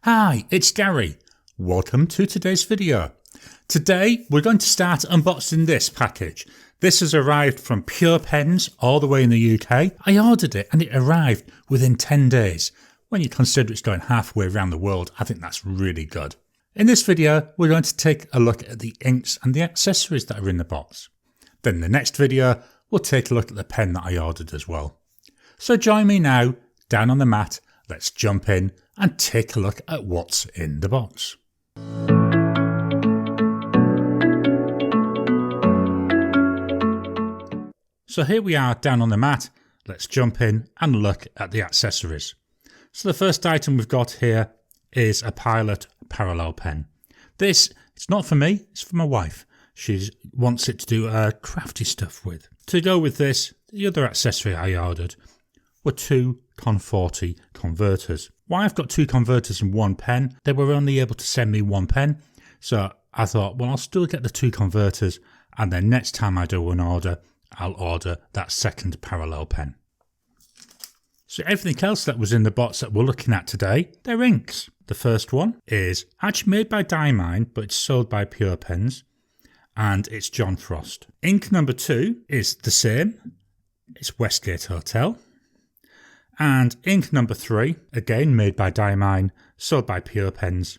Hi, it's Gary. Welcome to today's video. Today we're going to start unboxing this package. This has arrived from Pure Pens all the way in the UK. I ordered it and it arrived within 10 days. When you consider it's going halfway around the world, I think that's really good. In this video we're going to take a look at the inks and the accessories that are in the box. Then in the next video we'll take a look at the pen that I ordered as well. So join me now, down on the mat, let's jump in and take a look at what's in the box. So here we are down on the mat, let's jump in and look at the accessories. So the first item we've got here is a Pilot parallel pen. This, it's not for me, it's for my wife. She wants it to do crafty stuff with. To go with this, the other accessory I ordered were two Con40 converters. Why I've got two converters in one pen, they were only able to send me one pen, so I thought, well, I'll still get the two converters, and then next time I do an order, I'll order that second parallel pen. So everything else that was in the box that we're looking at today, they're inks. The first one is actually made by Diamine, but it's sold by Pure Pens, and it's John Frost. Ink number 2 is the same, it's Westgate Hotel. And ink number 3, again made by Diamine, sold by Pure Pens.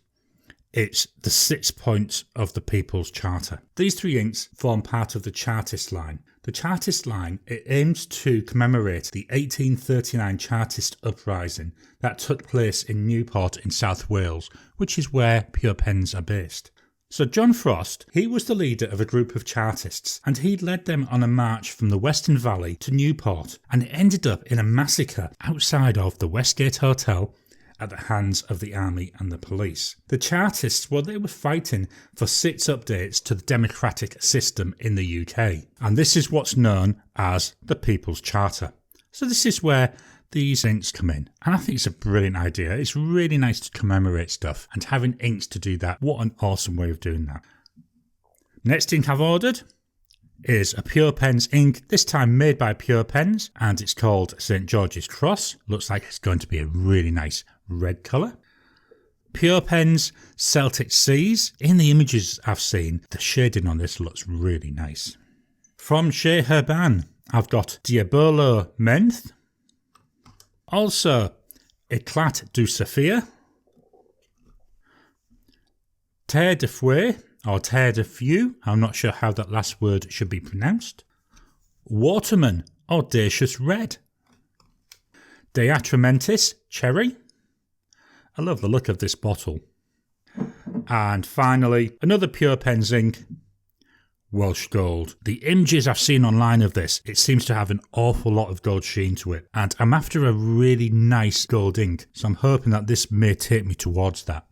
It's the 6 points of the People's Charter. These three inks form part of the Chartist line. The Chartist line, it aims to commemorate the 1839 Chartist uprising that took place in Newport in South Wales, which is where Pure Pens are based. So John Frost, he was the leader of a group of Chartists, and he led them on a march from the Western Valley to Newport, and it ended up in a massacre outside of the Westgate Hotel at the hands of the army and the police. The Chartists, well, they were fighting for 6 updates to the democratic system in the UK, and this is what's known as the People's Charter. So this is where these inks come in, and I think it's a brilliant idea. It's really nice to commemorate stuff, and having inks to do that, what an awesome way of doing that. Next ink I've ordered is a Pure Pens ink, this time made by Pure Pens, and it's called St George's Cross. Looks like it's going to be a really nice red colour. Pure Pens Celtic Seas. In the images I've seen, the shading on this looks really nice. From chez Herbin, I've got Diabolo Menthe. Also, Eclate du Saphir, Terre de Fouet, or Terre de Feu, I'm not sure how that last word should be pronounced. Waterman Audacious Red, Atramentis Cherry. I love the look of this bottle. And finally, another Pure Pens ink, Welsh Gold. The images I've seen online of this, it seems to have an awful lot of gold sheen to it, and I'm after a really nice gold ink, so I'm hoping that this may take me towards that.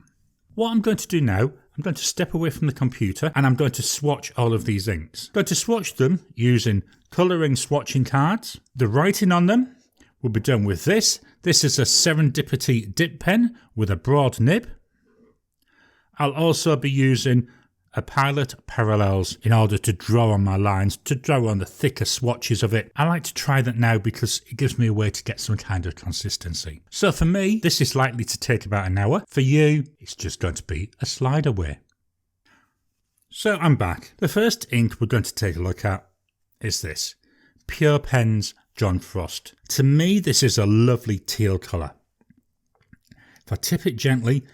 What I'm going to do now, I'm going to step away from the computer and I'm going to swatch all of these inks. I'm going to swatch them using colouring swatching cards. The writing on them will be done with this. This is a Serendipity dip pen with a broad nib. I'll also be using a Pilot Parallels in order to draw on my lines, to draw on the thicker swatches of it. I like to try that now because it gives me a way to get some kind of consistency. So for me, this is likely to take about an hour. For you, it's just going to be a slide away. So I'm back. The first ink we're going to take a look at is this. Pure Pens John Frost. To me, this is a lovely teal colour. If I tip it gently,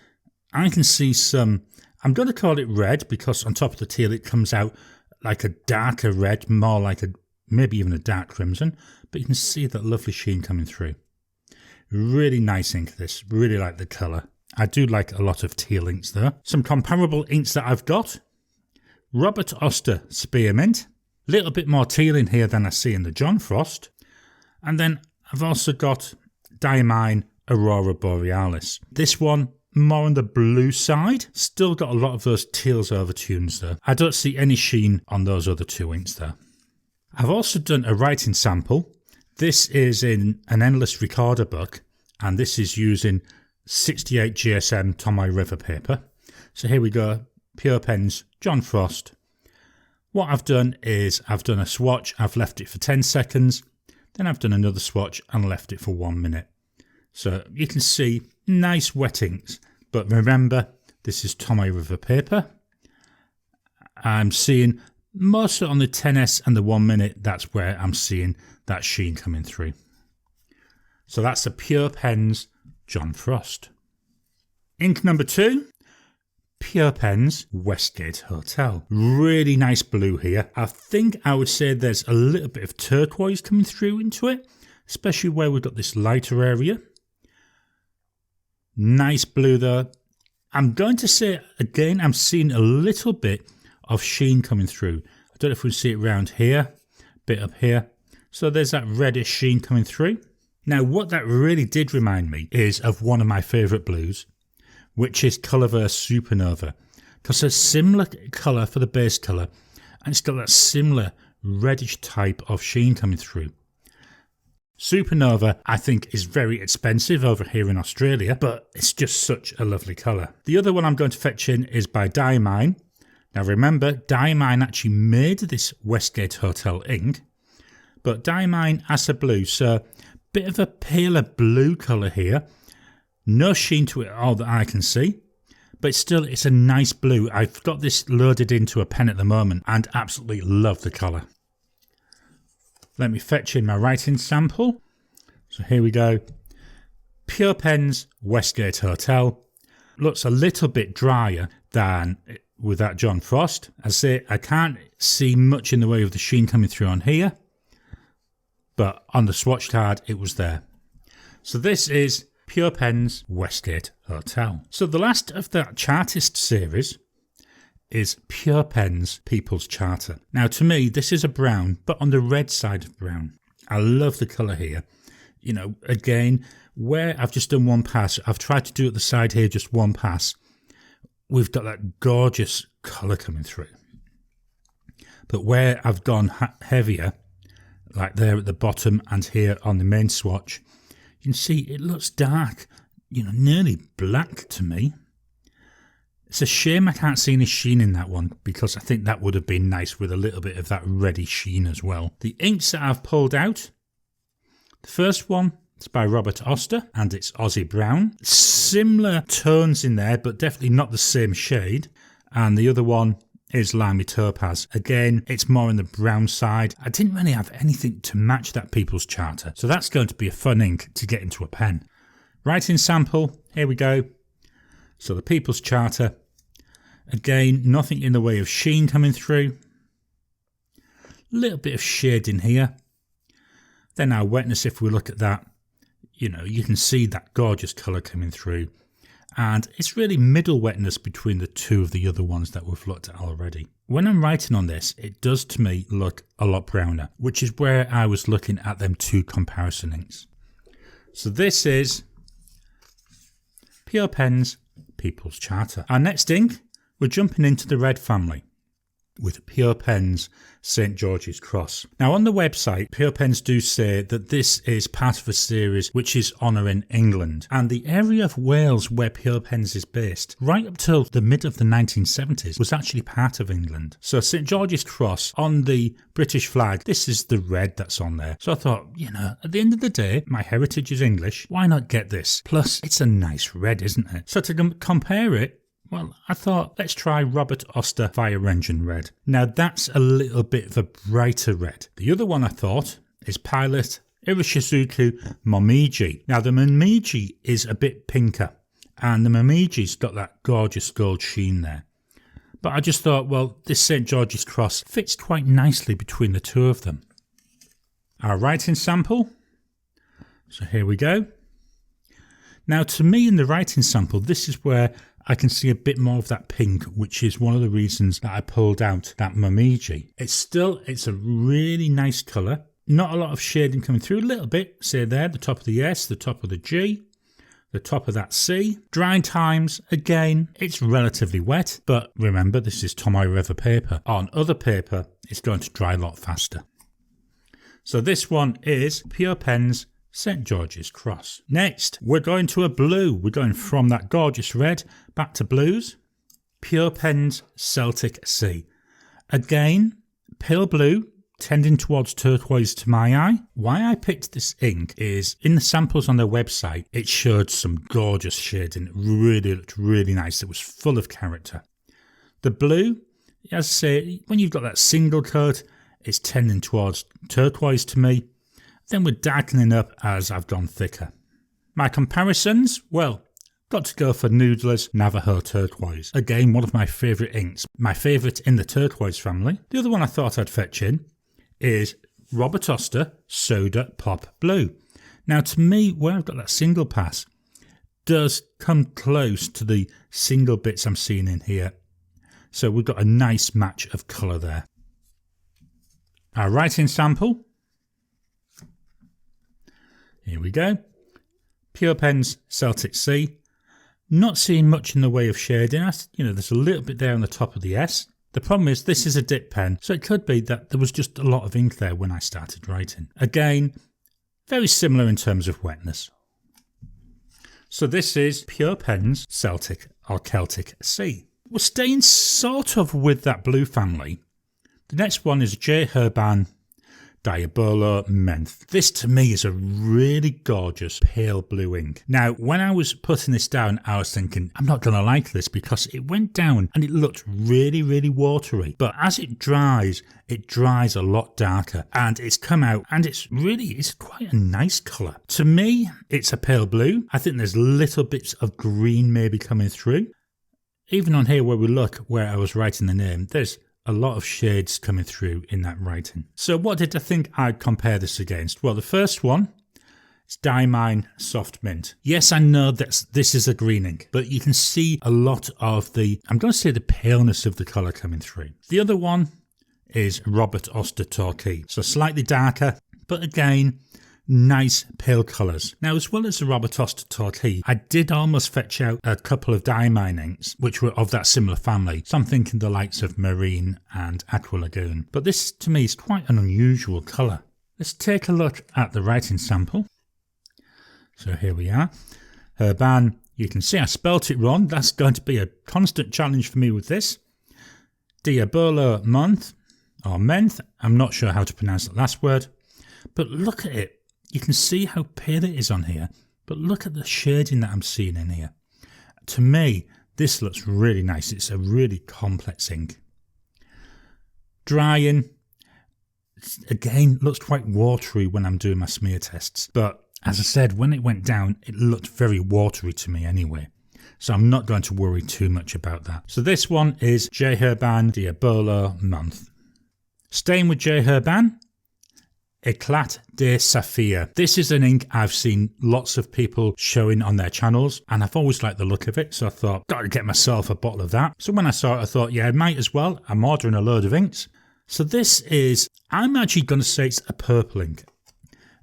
I can see some, I'm going to call it red because on top of the teal it comes out like a darker red, more like a maybe even a dark crimson, but you can see that lovely sheen coming through. Really nice ink this, really like the colour. I do like a lot of teal inks though. Some comparable inks that I've got. Robert Oster Spearmint, a little bit more teal in here than I see in the John Frost. And then I've also got Diamine Aurora Borealis. This one more on the blue side. Still got a lot of those teals overtones though. I don't see any sheen on those other two inks there. I've also done a writing sample. This is in an Endless Recorder book, and this is using 68 GSM Tomoe River paper. So here we go, Pure Pens John Frost. What I've done is I've done a swatch, I've left it for 10 seconds, then I've done another swatch and left it for 1 minute. So you can see nice wet inks, But remember, this is Tomoe River paper. I'm seeing mostly on the 10S and the 1 minute, that's where I'm seeing that sheen coming through. So that's the Pure Pens John Frost. Ink number 2, Pure Pens Westgate Hotel. Really nice blue here. I think I would say there's a little bit of turquoise coming through into it, especially where we've got this lighter area. Nice blue there. I'm going to say again, I'm seeing a little bit of sheen coming through. I don't know if we see it around here, bit up here. So there's that reddish sheen coming through. Now what that really did remind me is of one of my favourite blues, which is Colourverse Supernova. Because it's a similar colour for the base colour, and it's got that similar reddish type of sheen coming through. Supernova, I think, is very expensive over here in Australia, but it's just such a lovely colour. The other one I'm going to fetch in is by Diamine. Now remember, Diamine actually made this Westgate Hotel ink, but Diamine as a blue, so bit of a paler blue colour here. No sheen to it at all that I can see, but still it's a nice blue. I've got this loaded into a pen at the moment and absolutely love the colour. Let me fetch in my writing sample. So here we go. Pure Pens Westgate Hotel. Looks a little bit drier than with that John Frost. I say I can't see much in the way of the sheen coming through on here, but on the swatch card it was there. So this is Pure Pens Westgate Hotel. So the last of that Chartist series is Pure Pens People's Charter. Now to me this is a brown, but on the red side of brown. I love the colour here. You know, again, where I've just done one pass, I've tried to do at the side here just one pass. We've got that gorgeous colour coming through. But where I've gone heavier, like there at the bottom and here on the main swatch, you can see it looks dark, you know, nearly black to me. It's a shame I can't see any sheen in that one, because I think that would have been nice with a little bit of that reddy sheen as well. The inks that I've pulled out, the first one is by Robert Oster and it's Aussie Brown. Similar tones in there, but definitely not the same shade. And the other one is Limey Topaz. Again, it's more on the brown side. I didn't really have anything to match that People's Charter, so that's going to be a fun ink to get into a pen. Writing sample, here we go. So the People's Charter, again, nothing in the way of sheen coming through. A little bit of shade in here. Then our wetness, if we look at that, you know, you can see that gorgeous colour coming through. And it's really middle wetness between the two of the other ones that we've looked at already. When I'm writing on this, it does to me look a lot browner, which is where I was looking at them two comparison inks. So this is Pure Pens People's Charter. Our next ink, we're jumping into the red family with Pure Pens St George's Cross. Now on the website, Pure Pens do say that this is part of a series which is honouring England, and the area of Wales where Pure Pens is based, right up till the mid of the 1970s, was actually part of England. So St George's Cross on the British flag, this is the red that's on there. So I thought, you know, at the end of the day, my heritage is English, why not get this? Plus, it's a nice red, isn't it? So to compare it, well, I thought, let's try Robert Oster Fire Engine Red. Now that's a little bit of a brighter red. The other one I thought is Pilot Irishizuku Momiji. Now the Momiji is a bit pinker, and the Momiji's got that gorgeous gold sheen there. But I just thought, well, this St George's Cross fits quite nicely between the two of them. Our writing sample. So here we go. Now to me in the writing sample, this is where I can see a bit more of that pink, which is one of the reasons that I pulled out that Momiji. It's a really nice colour. Not a lot of shading coming through, a little bit, say there, the top of the S, the top of the G, the top of that C. Drying times, again, it's relatively wet, but remember this is Tomoe River paper. On other paper, it's going to dry a lot faster. So this one is Pure Pens St George's Cross. Next, we're going to a blue. We're going from that gorgeous red back to blues. Pure Pens Celtic Sea. Again, pale blue, tending towards turquoise to my eye. Why I picked this ink is in the samples on their website, it showed some gorgeous shading. It really looked really nice. It was full of character. The blue, as I say, when you've got that single coat, it's tending towards turquoise to me. Then we're darkening up as I've gone thicker. My comparisons, well, got to go for Noodler's Navajo Turquoise. Again, one of my favourite inks. My favourite in the turquoise family. The other one I thought I'd fetch in is Robert Oster Soda Pop Blue. Now to me, where I've got that single pass, does come close to the single bits I'm seeing in here. So we've got a nice match of colour there. Our writing sample. Here we go. Pure Pens Celtic C. Not seeing much in the way of shading. There's a little bit there on the top of the S. The problem is this is a dip pen, so it could be that there was just a lot of ink there when I started writing. Again, very similar in terms of wetness. So this is Pure Pens Celtic or Celtic C. We're staying sort of with that blue family. The next one is J. Herbin Diabolo Menthe. This to me is a really gorgeous pale blue ink. Now, when I was putting this down, I was thinking, I'm not going to like this because it went down and it looked really, really watery. But as it dries a lot darker and it's come out and it's quite a nice colour. To me, it's a pale blue. I think there's little bits of green maybe coming through. Even on here where we look, where I was writing the name, there's a lot of shades coming through in that writing. So what did I think I'd compare this against? Well, the first one is Diamine Soft Mint. Yes, I know that this is a green ink, but you can see a lot of the paleness of the colour coming through. The other one is Robert Oster Torquay. So slightly darker, but again, nice pale colours. Now, as well as the Robert Oster Torquay, I did almost fetch out a couple of Diamine inks, which were of that similar family. So I'm thinking the likes of Marine and Aqua Lagoon. But this, to me, is quite an unusual colour. Let's take a look at the writing sample. So here we are. Herbin, you can see I spelt it wrong. That's going to be a constant challenge for me with this. Diabolo Menthe, or Menthe. I'm not sure how to pronounce that last word. But look at it. You can see how pale it is on here, but look at the shading that I'm seeing in here. To me, this looks really nice. It's a really complex ink. Drying, again, looks quite watery when I'm doing my smear tests. But as I said, when it went down, it looked very watery to me anyway. So I'm not going to worry too much about that. So this one is J. Herbin Diabolo Menthe. Staying with J. Herbin, Eclate de Saphir. This is an ink I've seen lots of people showing on their channels and I've always liked the look of it, so I thought, got to get myself a bottle of that. So when I saw it, I thought, yeah, I might as well. I'm ordering a load of inks. So this is, I'm actually going to say it's a purple ink.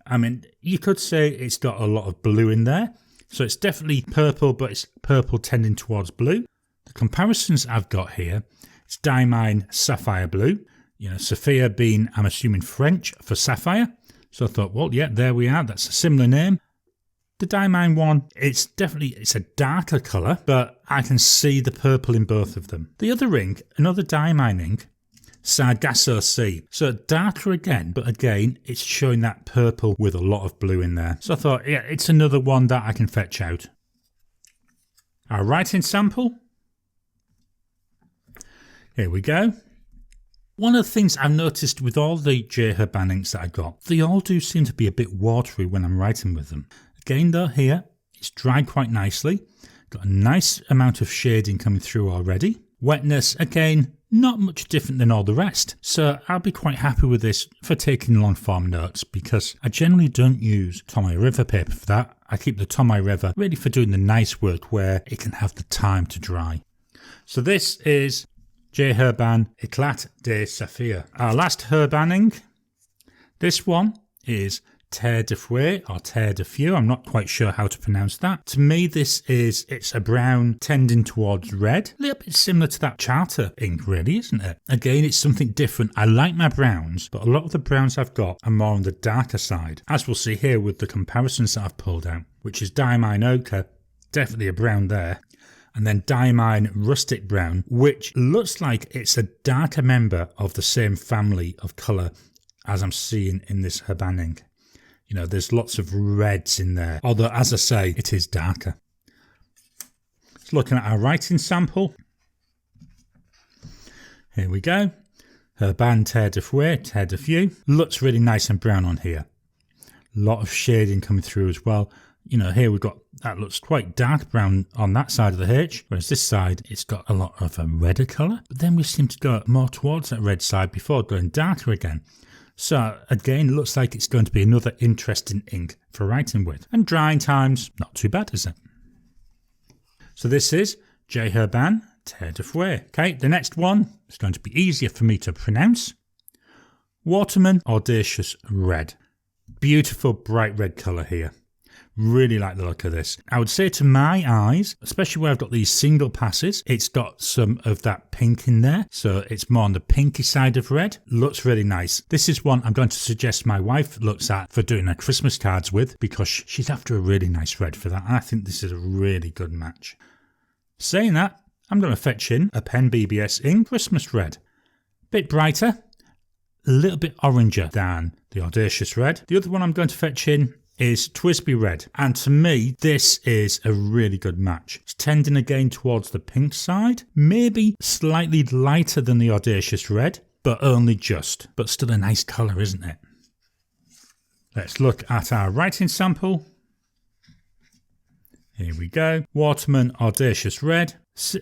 I mean, you could say it's got a lot of blue in there. So it's definitely purple, but it's purple tending towards blue. The comparisons I've got here, it's Diamine Sapphire Blue. Saphir being, I'm assuming, French for sapphire. So I thought, well, yeah, there we are. That's a similar name. The Diamine one, it's a darker colour, but I can see the purple in both of them. The other ink, another Diamine ink, Sargasso C. So darker again, but again, it's showing that purple with a lot of blue in there. So I thought, yeah, it's another one that I can fetch out. Our writing sample. Here we go. One of the things I've noticed with all the J. Herbin inks that I got, they all do seem to be a bit watery when I'm writing with them. Again though, here, it's dried quite nicely. Got a nice amount of shading coming through already. Wetness, again, not much different than all the rest. So I'll be quite happy with this for taking long form notes because I generally don't use Tomoe River paper for that. I keep the Tomoe River really for doing the nice work where it can have the time to dry. So this is J. Herbin Eclate de Saphir. Our last Herbin ink. This one is Terre de Fouet or Terre de Feu. I'm not quite sure how to pronounce that. To me, it's a brown tending towards red. A little bit similar to that Charter ink, really, isn't it? Again, it's something different. I like my browns, but a lot of the browns I've got are more on the darker side, as we'll see here with the comparisons that I've pulled out, which is Diamine Ochre, definitely a brown there. And then Diamine Rustic Brown, which looks like it's a darker member of the same family of colour as I'm seeing in this Herbin ink. You know, there's lots of reds in there, although as I say, it is darker. Let's look at our writing sample. Here we go. Herbin Terre de Fouet, Terre de Feu. Looks really nice and brown on here. A lot of shading coming through as well. You know, here we've got, that looks quite dark brown on that side of the H, whereas this side, it's got a lot of a redder colour. But then we seem to go more towards that red side before going darker again. So again, it looks like it's going to be another interesting ink for writing with. And drying times, not too bad, is it? So this is J. Herbin Terre de Fouet. Okay, the next one is going to be easier for me to pronounce. Waterman Audacious Red. Beautiful bright red colour here. Really like the look of this. I would say to my eyes, especially where I've got these single passes, it's got some of that pink in there. So it's more on the pinky side of red. Looks really nice. This is one I'm going to suggest my wife looks at for doing her Christmas cards with, because she's after a really nice red for that. And I think this is a really good match. Saying that, I'm going to fetch in a pen BBS in Christmas Red. Bit brighter, a little bit oranger than the Audacious Red. The other one I'm going to fetch in is Twisby Red, and to me this is a really good match. It's tending again towards the pink side, maybe slightly lighter than the Audacious Red, but only just, but still a nice colour, isn't it? Let's look at our writing sample. Here we go. Waterman Audacious Red.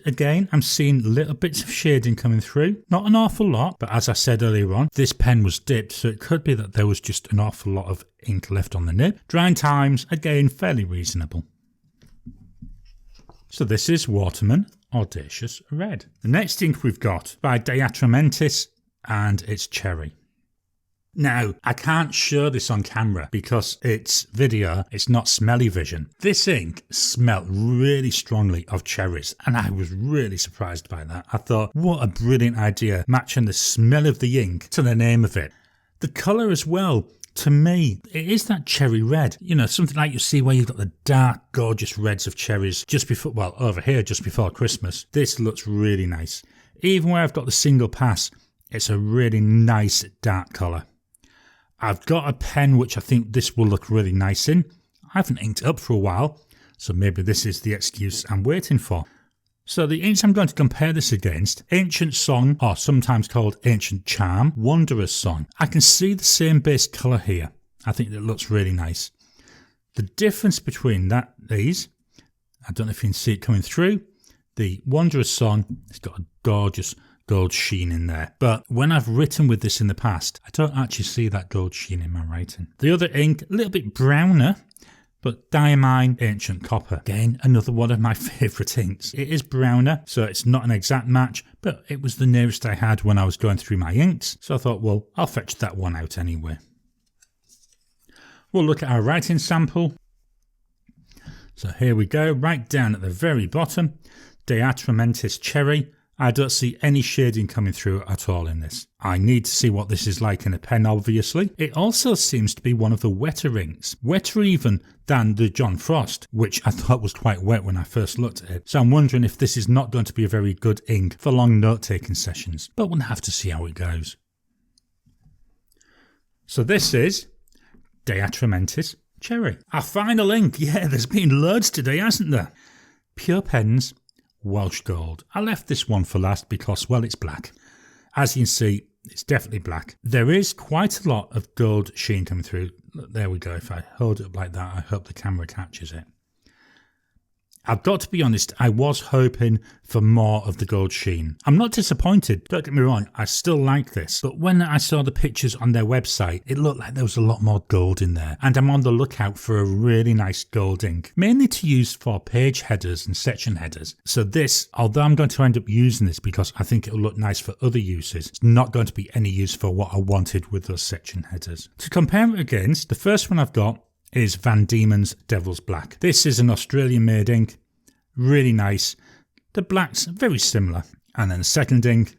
Again, I'm seeing little bits of shading coming through. Not an awful lot, but as I said earlier on, this pen was dipped, so it could be that there was just an awful lot of ink left on the nib. Drying times, again, fairly reasonable. So this is Waterman Audacious Red. The next ink we've got by Atramentis, and it's Cherry. Now, I can't show this on camera because it's video, it's not smelly vision. This ink smelt really strongly of cherries, and I was really surprised by that. I thought, what a brilliant idea, matching the smell of the ink to the name of it. The colour as well, to me, it is that cherry red. You know, something like you see where you've got the dark, gorgeous reds of cherries just before, well, over here, just before Christmas. This looks really nice. Even where I've got the single pass, it's a really nice dark colour. I've got a pen which I think this will look really nice in. I haven't inked up for a while, so maybe this is the excuse I'm waiting for. So the inks I'm going to compare this against, Ancient Song, or sometimes called Ancient Charm, Wanderer's Song. I can see the same base colour here. I think it looks really nice. The difference between these, I don't know if you can see it coming through, the Wanderer's Song, it's got a gorgeous gold sheen in there, but when I've written with this in the past, I don't actually see that gold sheen in my writing. The other ink, a little bit browner, but Diamine Ancient Copper. Again, another one of my favourite inks. It is browner, so it's not an exact match, but it was the nearest I had when I was going through my inks, so I thought, well, I'll fetch that one out anyway. We'll look at our writing sample. So here we go, right down at the very bottom, Atramentis Cherry. I don't see any shading coming through at all in this. I need to see what this is like in a pen, obviously. It also seems to be one of the wetter inks, wetter even than the John Frost, which I thought was quite wet when I first looked at it. So I'm wondering if this is not going to be a very good ink for long note-taking sessions, but we'll have to see how it goes. So this is Atramentis Cherry. Our final ink. Yeah, there's been loads today, hasn't there? Pure Pens Welsh Gold. I left this one for last because, well, it's black. As you can see, it's definitely black. There is quite a lot of gold sheen coming through. Look, there we go. If I hold it up like that, I hope the camera catches it. I've got to be honest, I was hoping for more of the gold sheen. I'm not disappointed, don't get me wrong, I still like this, but when I saw the pictures on their website, it looked like there was a lot more gold in there, and I'm on the lookout for a really nice gold ink, mainly to use for page headers and section headers. So this, although I'm going to end up using this because I think it'll look nice for other uses, it's not going to be any use for what I wanted with those section headers. To compare it against, the first one I've got is Van Diemen's Devil's Black. This is an Australian made ink, really nice. The black's very similar. And then the second ink,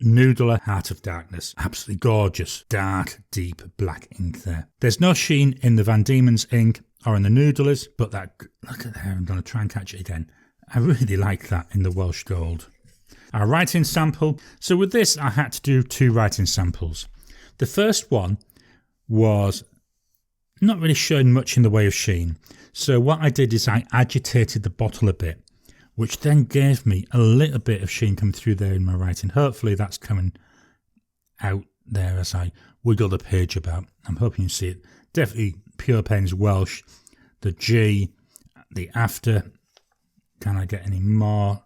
Noodler Heart of Darkness. Absolutely gorgeous, dark, deep black ink there. There's no sheen in the Van Diemen's ink or in the Noodlers, but that, look at there, I'm going to try and catch it again. I really like that in the Welsh Gold. Our writing sample. So with this, I had to do two writing samples. The first one was not really showing much in the way of sheen. So what I did is I agitated the bottle a bit, which then gave me a little bit of sheen coming through there in my writing. Hopefully that's coming out there as I wiggle the page about. I'm hoping you see it. Definitely Pure Pens Welsh. The G, the after. Can I get any more?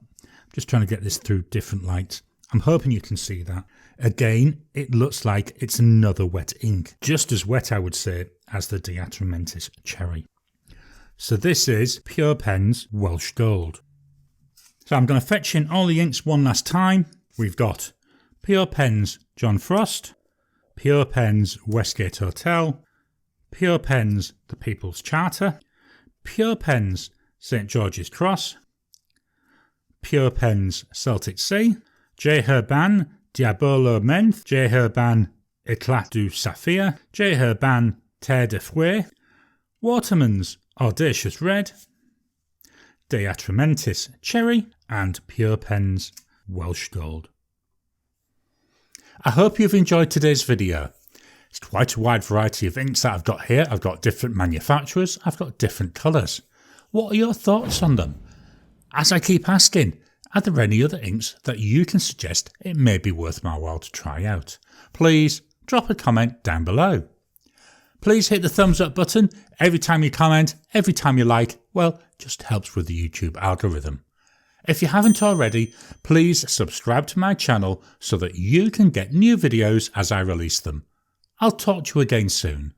Just trying to get this through different lights. I'm hoping you can see that. Again, it looks like it's another wet ink. Just as wet, I would say, as the Atramentis Cherry. So this is Pure Pens Welsh Gold. So I'm going to fetch in all the inks one last time. We've got Pure Pens John Frost, Pure Pens Westgate Hotel, Pure Pens The People's Charter, Pure Pens St George's Cross, Pure Pens Celtic Sea, J. Herbin Diabolo Menthe, J. Herbin Eclate du Saphir, J. Herbin Terre de Fouet, Waterman's Audacious Red, Atramentis Cherry, and Pure Pens Welsh Gold. I hope you've enjoyed today's video. It's quite a wide variety of inks that I've got here. I've got different manufacturers, I've got different colours. What are your thoughts on them? As I keep asking, are there any other inks that you can suggest it may be worth my while to try out? Please drop a comment down below. Please hit the thumbs up button. Every time you comment, every time you like, well, just helps with the YouTube algorithm. If you haven't already, please subscribe to my channel so that you can get new videos as I release them. I'll talk to you again soon.